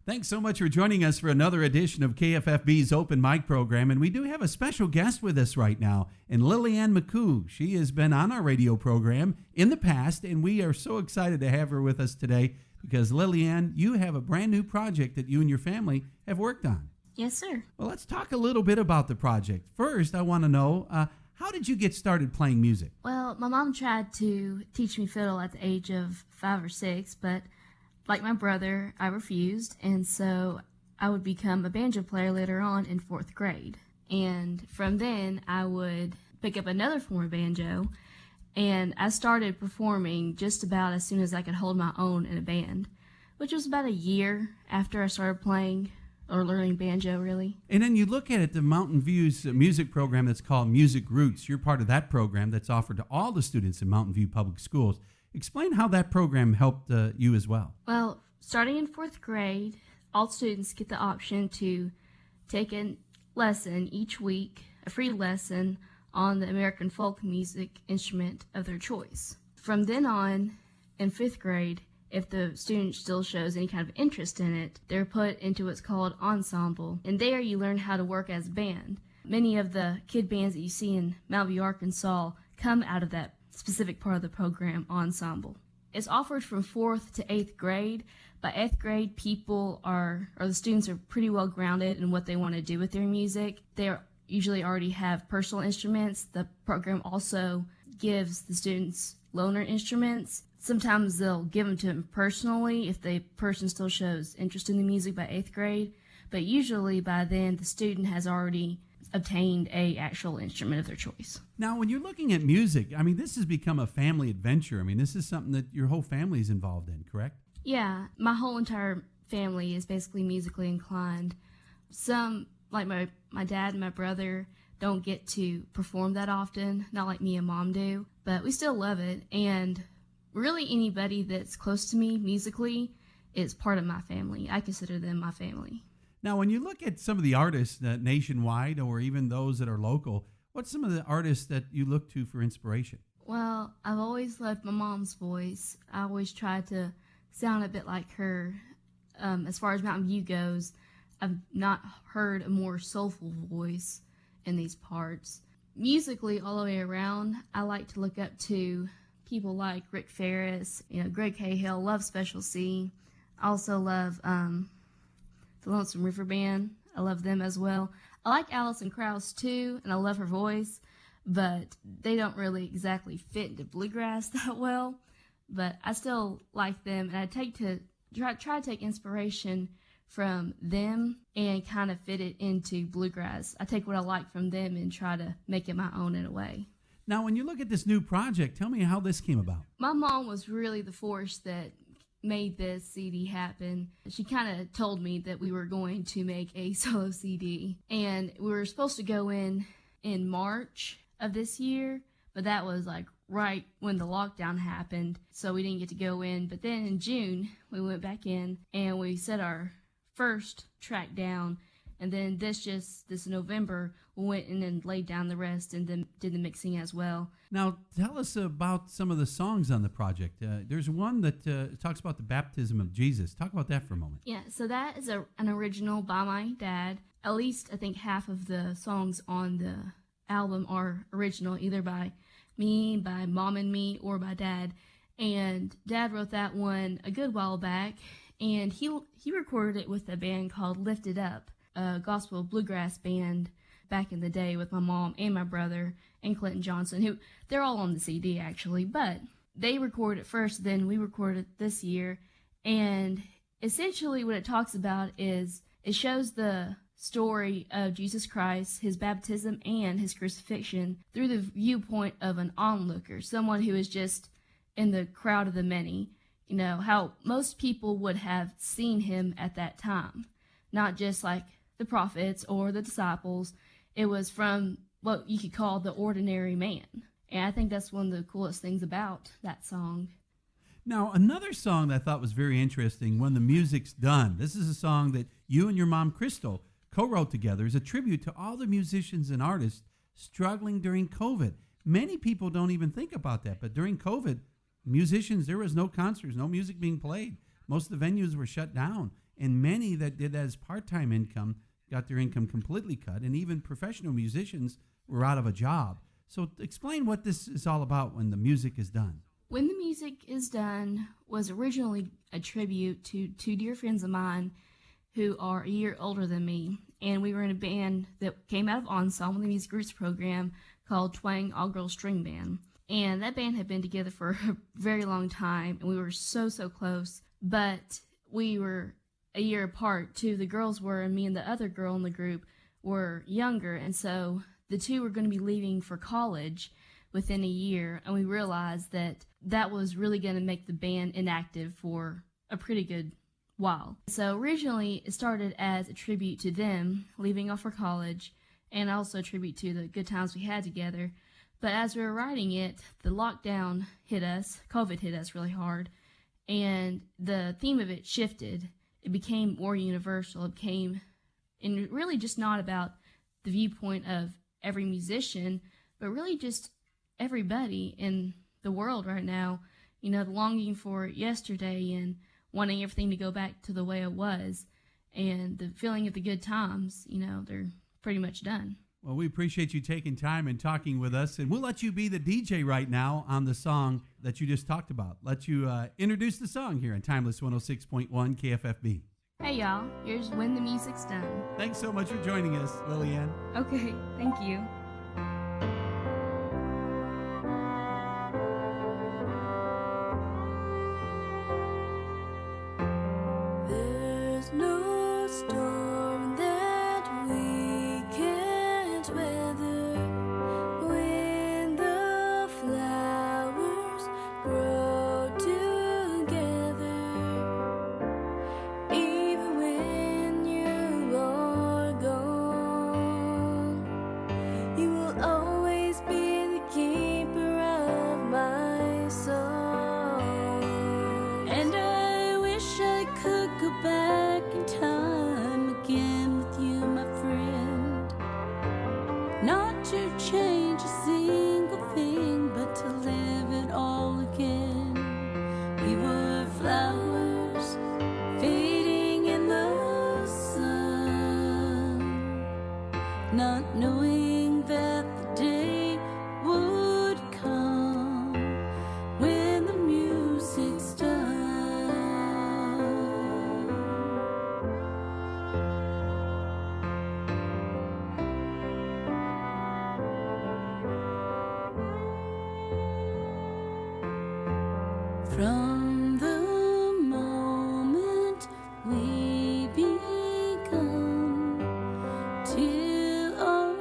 Thanks so much for joining us for another edition of KFFB's Open Mic program. And we do have a special guest with us right now, and Lillyanne McCool. She has been on our radio program in the past, and we are so excited to have her with us today because, Lillyanne, you have a brand new project that you and your family have worked on. Yes, sir. Well, let's talk a little bit about the project. First, I want to know, how did you get started playing music? Well, my mom tried to teach me fiddle at the age of 5 or 6, but like my brother, I refused, and so I would become a banjo player later on in 4th grade. And from then, I would pick up another form of banjo, and I started performing just about as soon as I could hold my own in a band, which was about a year after I started playing or learning banjo, really. And then you look at it, the Mountain View's music program that's called Music Roots. You're part of that program that's offered to all the students in Mountain View Public Schools. Explain how that program helped you as well. Well, starting in 4th grade, all students get the option to take a lesson each week, a free lesson on the American folk music instrument of their choice. From then on, in 5th grade, if the student still shows any kind of interest in it, they're put into what's called ensemble, and there you learn how to work as a band. Many of the kid bands that you see in Mountain View, Arkansas come out of that specific part of the program, ensemble. It's offered from 4th to 8th grade. By 8th grade, the students are pretty well grounded in what they want to do with their music. They usually already have personal instruments. The program also gives the students loaner instruments. Sometimes they'll give them to them personally if the person still shows interest in the music by 8th grade. But usually by then, the student has already obtained a actual instrument of their choice. Now, when you're looking at music, I mean, this has become a family adventure. I mean, this is something that your whole family is involved in, correct? Yeah, my whole entire family is basically musically inclined. Some, like my dad and my brother, don't get to perform that often, not like me and mom do, but we still love it. And really anybody that's close to me musically is part of my family. I consider them my family. Now, when you look at some of the artists nationwide or even those that are local, what's some of the artists that you look to for inspiration? Well, I've always loved my mom's voice. I always try to sound a bit like her. As far as Mountain View goes, I've not heard a more soulful voice in these parts. Musically, all the way around, I like to look up to people like Rick Ferris, Greg Cahill, love Special C. I also love the Lonesome River Band. I love them as well. I like Alison Krauss too, and I love her voice, but they don't really exactly fit into bluegrass that well. But I still like them, and I try to take inspiration from them and kind of fit it into bluegrass. I take what I like from them and try to make it my own in a way. Now, when you look at this new project, tell me how this came about. My mom was really the force that made this CD happen. She kind of told me that we were going to make a solo CD, and we were supposed to go in March of this year, but that was like right when the lockdown happened, so we didn't get to go in. But then in June, we went back in and we set our first track down, and then this November, we went in and laid down the rest and then did the mixing as well. Now, tell us about some of the songs on the project. There's one that talks about the baptism of Jesus. Talk about that for a moment. Yeah, so that is an original by my dad. At least I think half of the songs on the album are original, either by me, by mom and me, or by dad. And dad wrote that one a good while back, and he recorded it with a band called Lift It Up, a gospel bluegrass band back in the day with my mom and my brother and Clinton Johnson, who they're all on the CD actually, but they recorded it first, then we recorded it this year. And essentially what it talks about is it shows the story of Jesus Christ, his baptism and his crucifixion through the viewpoint of an onlooker, someone who is just in the crowd of the many, how most people would have seen him at that time, not just like the prophets or the disciples. It was from what you could call the ordinary man. And I think that's one of the coolest things about that song. Now, another song that I thought was very interesting, When the Music's Done. This is a song that you and your mom, Crystal, co-wrote together as a tribute to all the musicians and artists struggling during COVID. Many people don't even think about that, but during COVID, musicians, there was no concerts, no music being played. Most of the venues were shut down, and many that did that as part-time income got their income completely cut, and even professional musicians were out of a job. So explain what this is all about when the music is done. When the Music Is Done was originally a tribute to two dear friends of mine who are a year older than me, and we were in a band that came out of Ensemble, the Music Roots program, called Twang All Girls String Band. And that band had been together for a very long time, and we were so close, but we were a year apart too. The girls were, and me and the other girl in the group were younger, and so the two were going to be leaving for college within a year, and we realized that that was really going to make the band inactive for a pretty good while. So originally it started as a tribute to them leaving off for college, and also a tribute to the good times we had together. But as we were writing it, the lockdown hit us, COVID hit us really hard, and the theme of it shifted. It became more universal. It became, and really just not about the viewpoint of every musician, but really just everybody in the world right now, you know, the longing for yesterday and wanting everything to go back to the way it was, and the feeling of the good times, you know, they're pretty much done. Well, we appreciate you taking time and talking with us, and we'll let you be the DJ right now on the song that you just talked about. Let you introduce the song here on Timeless 106.1 KFFB. Hey y'all, here's When the Music's Done. Thanks so much for joining us, Lillyanne. Okay, thank you. There's no storm that we can't weather when the flowers grow together. Even when you are gone, you will always be the keeper of my soul. And I wish I could go back in time again with you, my friend. Not to change a single thing, but to live it all again. We were flowers fading in the sun, not knowing that the day would come when the music's done. From the moment we begun till our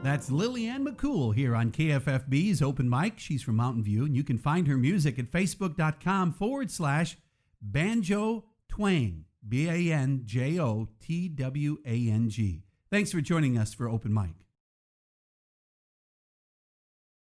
That's Lillyanne McCool here on KFFB's Open Mic. She's from Mountain View, and you can find her music at facebook.com/banjo twang, BANJOTWANG. Thanks for joining us for Open Mic.